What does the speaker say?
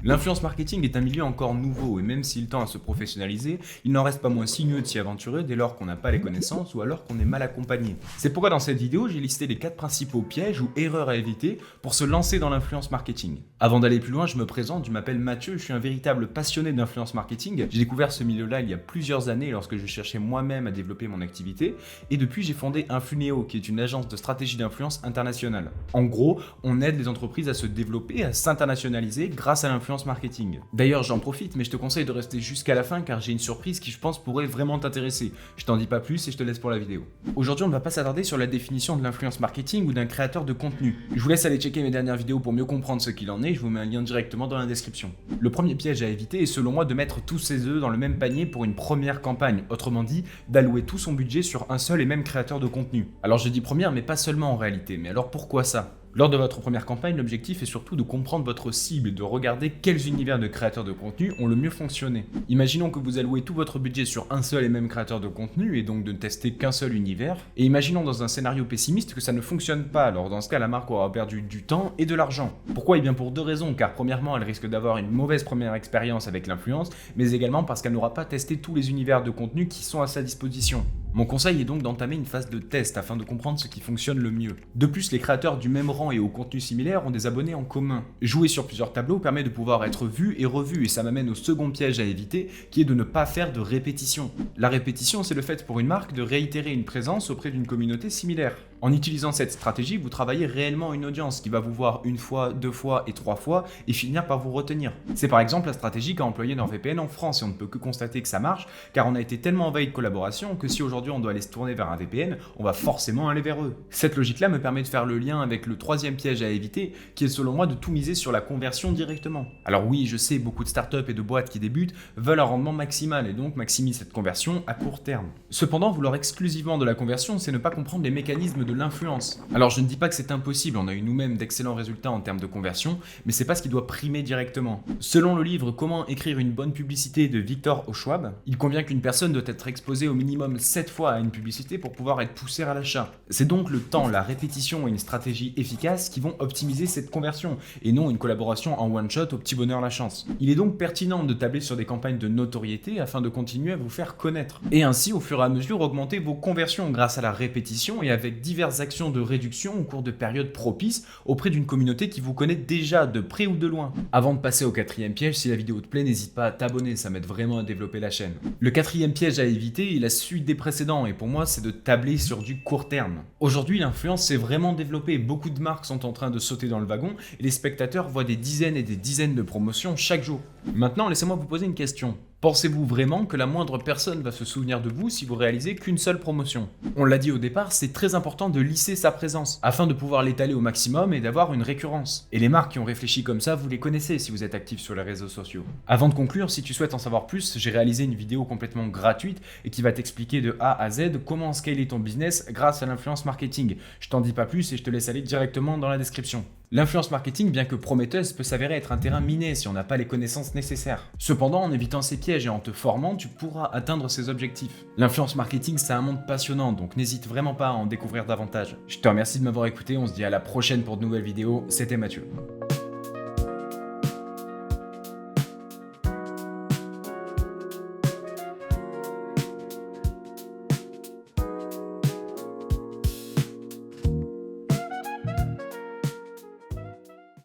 L'influence marketing est un milieu encore nouveau et même s'il tend à se professionnaliser, il n'en reste pas moins sinueux de s'y aventurer dès lors qu'on n'a pas les connaissances ou alors qu'on est mal accompagné. C'est pourquoi dans cette vidéo, j'ai listé les 4 principaux pièges ou erreurs à éviter pour se lancer dans l'influence marketing. Avant d'aller plus loin, je me présente, je m'appelle Mathieu, je suis un véritable passionné d'influence marketing. J'ai découvert ce milieu-là il y a plusieurs années lorsque je cherchais moi-même à développer mon activité et depuis j'ai fondé Influnéo qui est une agence de stratégie d'influence internationale. En gros, on aide les entreprises à se développer, à s'internationaliser grâce à l'influence marketing. D'ailleurs, j'en profite, mais je te conseille de rester jusqu'à la fin car j'ai une surprise qui, je pense, pourrait vraiment t'intéresser. Je t'en dis pas plus et je te laisse pour la vidéo. Aujourd'hui, on ne va pas s'attarder sur la définition de l'influence marketing ou d'un créateur de contenu. Je vous laisse aller checker mes dernières vidéos pour mieux comprendre ce qu'il en est, je vous mets un lien directement dans la description. Le premier piège à éviter est selon moi de mettre tous ses œufs dans le même panier pour une première campagne, autrement dit, d'allouer tout son budget sur un seul et même créateur de contenu. Alors je dis première, mais pas seulement en réalité, mais alors pourquoi ça ? Lors de votre première campagne, l'objectif est surtout de comprendre votre cible et de regarder quels univers de créateurs de contenu ont le mieux fonctionné. Imaginons que vous allouez tout votre budget sur un seul et même créateur de contenu et donc de ne tester qu'un seul univers. Et imaginons dans un scénario pessimiste que ça ne fonctionne pas, alors dans ce cas la marque aura perdu du temps et de l'argent. Pourquoi ? Eh bien pour deux raisons, car premièrement elle risque d'avoir une mauvaise première expérience avec l'influence, mais également parce qu'elle n'aura pas testé tous les univers de contenu qui sont à sa disposition. Mon conseil est donc d'entamer une phase de test afin de comprendre ce qui fonctionne le mieux. De plus, les créateurs du même rang et au contenu similaire ont des abonnés en commun. Jouer sur plusieurs tableaux permet de pouvoir être vu et revu et ça m'amène au second piège à éviter qui est de ne pas faire de répétition. La répétition, c'est le fait pour une marque de réitérer une présence auprès d'une communauté similaire. En utilisant cette stratégie, vous travaillez réellement une audience qui va vous voir une fois, deux fois et trois fois et finir par vous retenir. C'est par exemple la stratégie qu'a employée NordVPN en France et on ne peut que constater que ça marche car on a été tellement envahi de collaboration que si aujourd'hui on doit aller se tourner vers un VPN, on va forcément aller vers eux. Cette logique-là me permet de faire le lien avec le troisième piège à éviter qui est selon moi de tout miser sur la conversion directement. Alors oui, je sais, beaucoup de startups et de boîtes qui débutent veulent un rendement maximal et donc maximisent cette conversion à court terme. Cependant, vouloir exclusivement de la conversion, c'est ne pas comprendre les mécanismes de l'influence. Alors je ne dis pas que c'est impossible, on a eu nous-mêmes d'excellents résultats en termes de conversion, mais c'est pas ce qui doit primer directement. Selon le livre Comment écrire une bonne publicité de Victor Schwab, il convient qu'une personne doit être exposée au minimum 7 fois à une publicité pour pouvoir être poussée à l'achat. C'est donc le temps, la répétition et une stratégie efficace qui vont optimiser cette conversion, et non une collaboration en one shot au petit bonheur la chance. Il est donc pertinent de tabler sur des campagnes de notoriété afin de continuer à vous faire connaître, et ainsi au fur et à mesure augmenter vos conversions grâce à la répétition et avec diverses actions de réduction au cours de périodes propices auprès d'une communauté qui vous connaît déjà de près ou de loin. Avant de passer au quatrième piège, si la vidéo te plaît, n'hésite pas à t'abonner, ça m'aide vraiment à développer la chaîne. Le quatrième piège à éviter est la suite des précédents et pour moi c'est de tabler sur du court terme. Aujourd'hui l'influence s'est vraiment développée, beaucoup de marques sont en train de sauter dans le wagon et les spectateurs voient des dizaines et des dizaines de promotions chaque jour. Maintenant laissez-moi vous poser une question. Pensez-vous vraiment que la moindre personne va se souvenir de vous si vous réalisez qu'une seule promotion ? On l'a dit au départ, c'est très important de lisser sa présence afin de pouvoir l'étaler au maximum et d'avoir une récurrence. Et les marques qui ont réfléchi comme ça, vous les connaissez si vous êtes actif sur les réseaux sociaux. Avant de conclure, si tu souhaites en savoir plus, j'ai réalisé une vidéo complètement gratuite et qui va t'expliquer de A à Z comment scaler ton business grâce à l'influence marketing. Je t'en dis pas plus et je te laisse aller directement dans la description. L'influence marketing, bien que prometteuse, peut s'avérer être un terrain miné si on n'a pas les connaissances nécessaires. Cependant, en évitant ces pièges et en te formant, tu pourras atteindre ces objectifs. L'influence marketing, c'est un monde passionnant, donc n'hésite vraiment pas à en découvrir davantage. Je te remercie de m'avoir écouté, on se dit à la prochaine pour de nouvelles vidéos, c'était Mathieu.